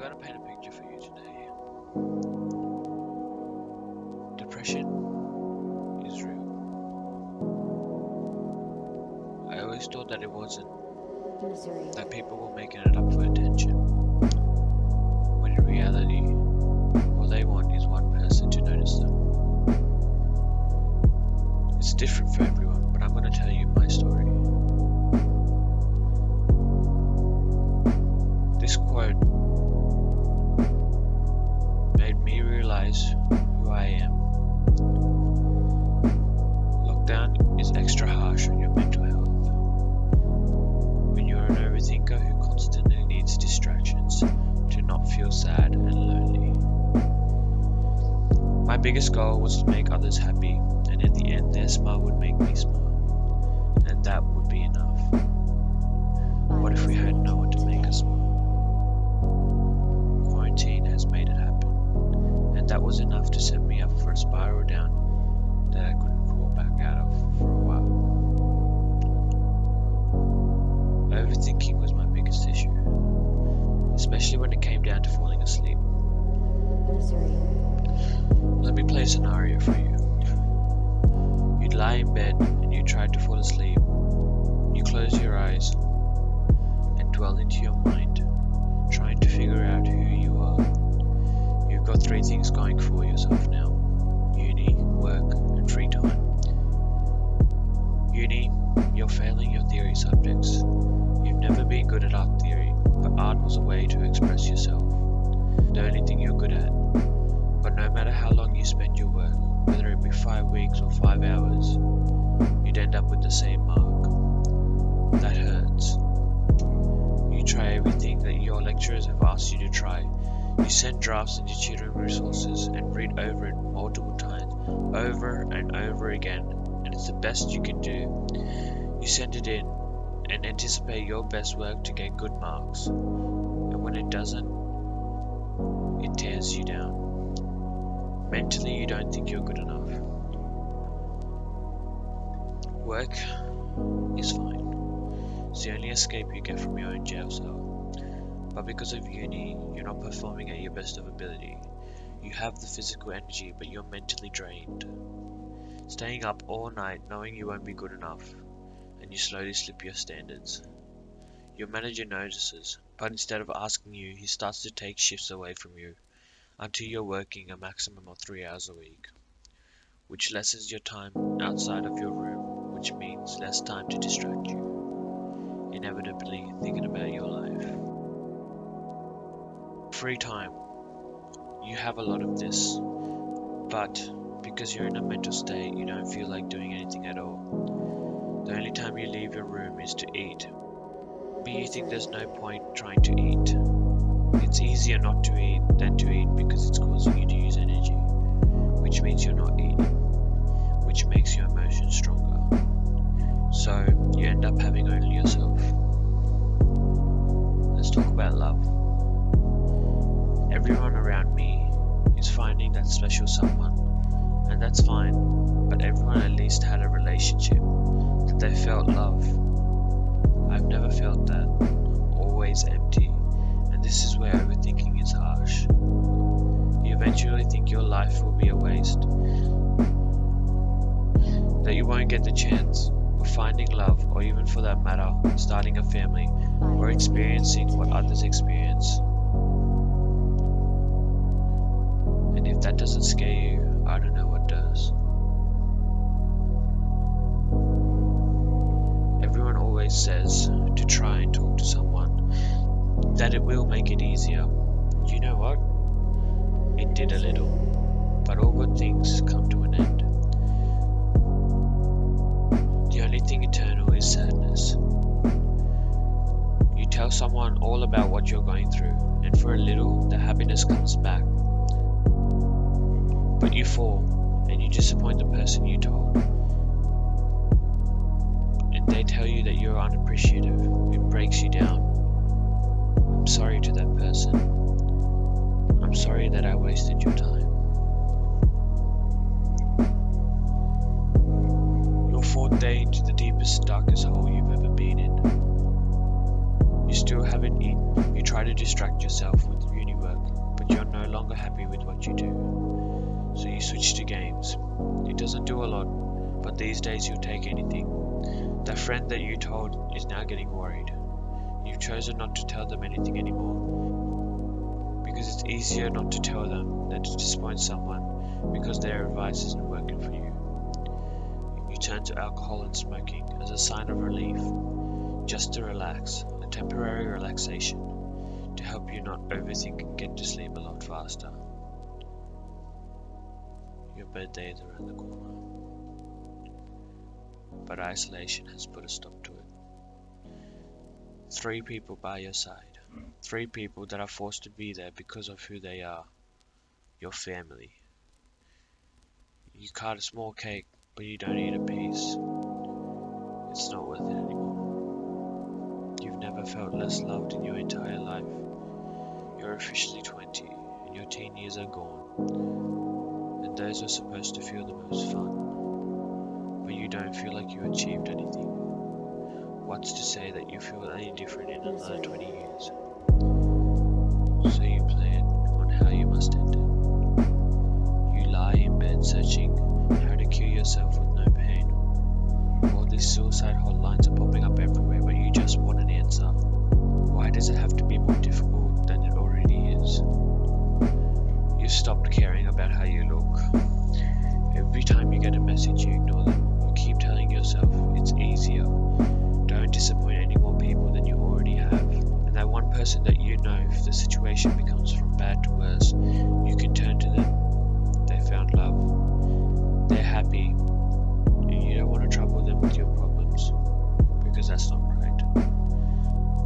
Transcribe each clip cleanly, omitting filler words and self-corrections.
going to paint a picture for you today. Depression is real. I always thought that it wasn't, that people were making it up for attention, when in reality, all they want is one person to notice them. It's different for everyone, but I'm going to tell you my story. This quote made me realize who I am. Lockdown is extra harsh on your mental health. When you're an overthinker who constantly needs distractions to not feel sad and lonely. My biggest goal was to make others happy, and at the end their smile would make me smile, and that would be enough. What if we had no one to make us smile? Quarantine has made it happen, and that was enough to set me up for a spiral down that I couldn't crawl back out of for a while. Overthinking was my biggest issue, especially when it came down to falling asleep. Let me play a scenario for you. You'd lie in bed and you tried to fall asleep. You close your eyes and dwell into your mind, trying to figure out who you are. You've got 3 things going for yourself now: uni, work, and free time. Uni, you're failing your theory subjects. You've never been good at art theory, but art was a way to express yourself, the only thing you're good at. But no matter how long you spend your work, whether it be 5 weeks or 5 hours, you'd end up with the same mark. That hurts. You try everything that your lecturers have asked you to try. You send drafts into tutoring resources and read over it multiple times, over and over again, and it's the best you can do. You send it in and anticipate your best work to get good marks, and when it doesn't, it tears you down. Mentally, you don't think you're good enough. Work is fine. It's the only escape you get from your own jail cell. But because of uni, you're not performing at your best of ability. You have the physical energy, but you're mentally drained. Staying up all night knowing you won't be good enough, and you slowly slip your standards. Your manager notices, but instead of asking you, he starts to take shifts away from you, until you're working a maximum of 3 hours a week, which lessens your time outside of your room, which means less time to distract you, inevitably thinking about your life. Free time. You have a lot of this, but because you're in a mental state, you don't feel like doing anything at all. The only time you leave your room is to eat, but you think there's no point trying to eat. It's easier not to eat than to eat because it's causing you to use energy, which means you're not eating, which makes your emotions stronger. So you end up having only yourself. Let's talk about love. Everyone around me is finding that special someone, and that's fine, but everyone at least had a relationship that they felt love. I've never felt that, always empty. This is where overthinking is harsh. You eventually think your life will be a waste, that you won't get the chance of finding love, or even for that matter, starting a family, or experiencing what others experience. And if that doesn't scare you, I don't know what does. Everyone always says to try and talk to someone, that it will make it easier. You know what? It did a little, but all good things come to an end. The only thing eternal is sadness. You tell someone all about what you're going through, and for a little, the happiness comes back. But you fall, and you disappoint the person you told. And they tell you that you're unappreciative. It breaks you down. I'm sorry to that person. I'm sorry that I wasted your time. Your 4th day into the deepest, darkest hole you've ever been in. You still haven't eaten. You try to distract yourself with uni work, but you're no longer happy with what you do. So you switch to games. It doesn't do a lot, but these days you'll take anything. That friend that you told is now getting worried. You've chosen not to tell them anything anymore, because it's easier not to tell them than to disappoint someone because their advice isn't working for you. You turn to alcohol and smoking as a sign of relief, just to relax, a temporary relaxation, to help you not overthink and get to sleep a lot faster. Your birthday is around the corner, but isolation has put a stop to it. 3 people by your side, 3 people that are forced to be there because of who they are, your family. You cut a small cake, but you don't eat a piece. It's not worth it anymore. You've never felt less loved in your entire life. You're officially 20, and your teen years are gone. And those are supposed to feel the most fun. But you don't feel like you achieved anything. What's to say that you feel any different in another 20 years? So you plan on how you must end it. You lie in bed searching how to kill yourself with no pain. All these suicide hotlines are popping up everywhere, but you just want an answer. Why does it have to be more difficult than it already is? You've stopped caring about how you look. Every time you get a message, you ignore them. You keep telling yourself it's easier. Don't disappoint any more people than you already have. And that one person that you know, if the situation becomes from bad to worse, you can turn to them. They found love. They're happy. And you don't want to trouble them with your problems, because that's not right.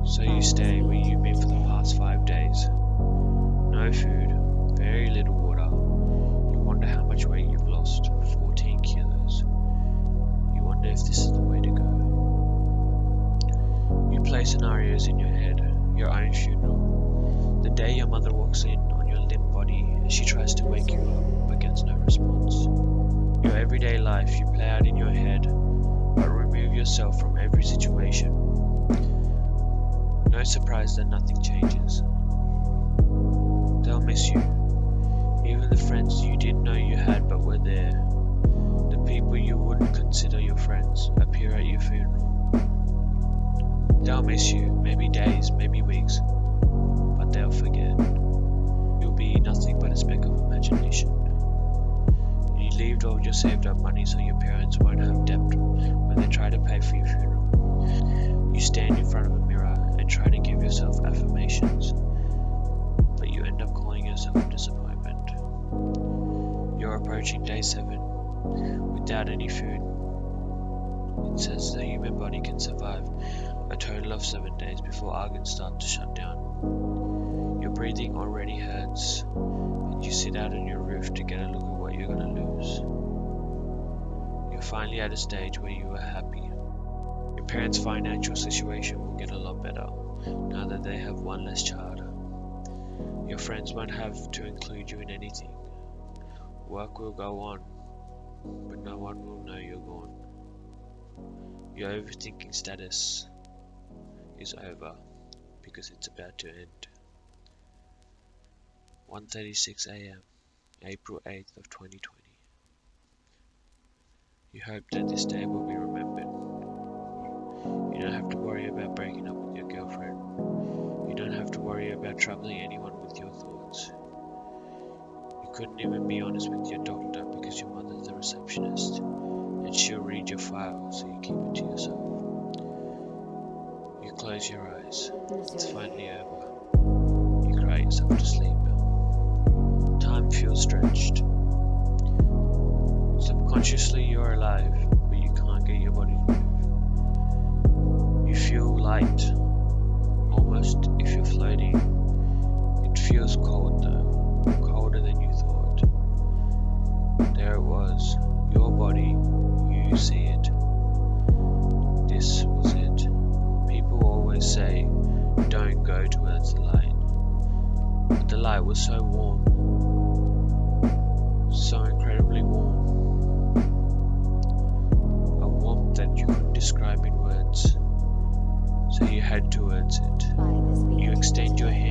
So you stay where you've been for the past 5 days. No food, very little water. You wonder how much weight you've lost. 14 kilos. You wonder if this is the way to go. You play scenarios in your head, your own funeral. The day your mother walks in on your limp body and she tries to wake you up but gets no response. Your everyday life you play out in your head, but remove yourself from every situation. No surprise that nothing changes. They'll miss you. Even the friends you didn't know you had but were there. The people you wouldn't consider your friends appear at your funeral. They'll miss you, maybe days, maybe weeks, but they'll forget. You'll be nothing but a speck of imagination. You leave all your saved up money so your parents won't have debt when they try to pay for your funeral. You stand in front of a mirror and try to give yourself affirmations, but you end up calling yourself a disappointment. You're approaching day 7 without any food. It says the human body can survive a total of 7 days before organs start to shut down. Your breathing already hurts, and you sit out on your roof to get a look at what you're going to lose. You're finally at a stage where you are happy. Your parents' financial situation will get a lot better now that they have one less child. Your friends won't have to include you in anything. Work will go on, but no one will know you're gone. Your overthinking status is over because it's about to end. 1:36 a.m. April 8th of 2020. You hope that this day will be remembered. You don't have to worry about breaking up with your girlfriend. You don't have to worry about troubling anyone with your thoughts. You couldn't even be honest with your doctor because your mother's the receptionist, and she'll read your file, so you keep it to yourself. You close your eyes. It's finally over. You cry yourself to sleep. Time feels stretched. Subconsciously you're alive, but you can't get your body to move. You feel light, almost if you're floating. It feels cold though, colder than you thought. There it was, your body, you see it. This was it. People always say, don't go towards the light. But the light was so warm, so incredibly warm. A warmth that you couldn't describe in words. So you head towards it. You extend your hand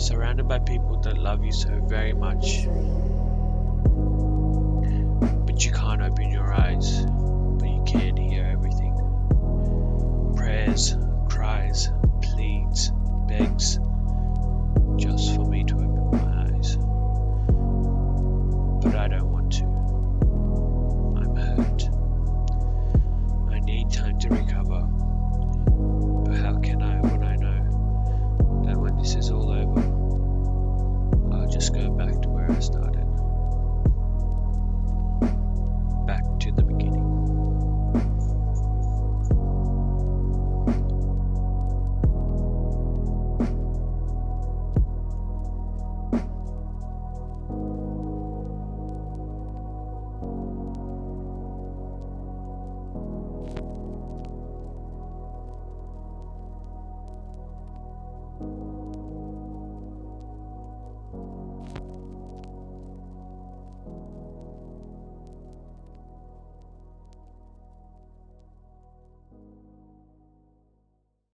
Surrounded by people that love you so very much, but you can't open your eyes, but you can hear everything. Prayers, cries,